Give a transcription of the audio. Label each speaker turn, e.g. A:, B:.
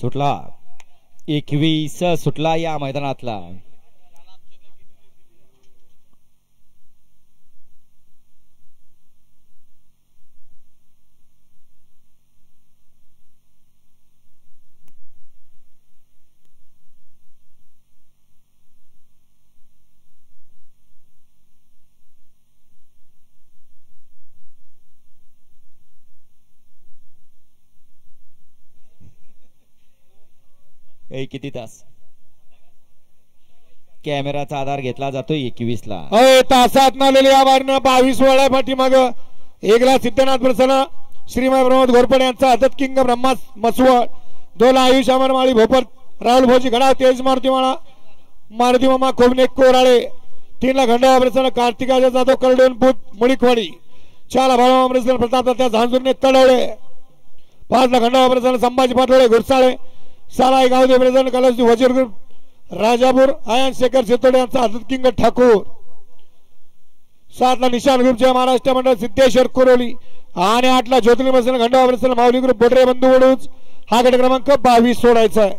A: सुटला 21 सुटला या मैदानातला. किती तास कॅमेराचा आधार घेतला जातोय 21 ला.
B: तासात नालेली या बारीनं 22 वळा पाठीमाग 1 ला सिद्धनाथ प्रसन्न श्रीमय प्रमोद घोरपडे यांचा आदत किंग ब्रह्मा मसवळ 2 ला आयुष अमर माळी भोपत राहुल भोजी घडा तेज मारुती माळा मारुती मामा कोबने कोराळे 3 ला खंडोबा प्रसन्न कार्तिकाचा जाधव करडोन पुत मुळीकवाडी 4 ला भाळवा प्रसन्न प्रताप त्या झांजुरने तडवळे 5 ला खंडोबा प्रसन्न संभाजी पाटोळे घुरसाळे 6 ला गावदे प्रसन्न कलश वजीर ग्रुप राजापूर आयन शेखर शेतोडे यांचा आदत किंग ठाकूर 7 ला निशान ग्रुपचे महाराष्ट्र मंडळ सिद्धेश्वर कोरोली आणि 8 ला ज्योतिर्लिंग प्रसन्न खंडोबा प्रसन्न माऊली ग्रुप बोडरे बंधू वडूज. हा गट क्रमांक 22 सोडायचा आहे.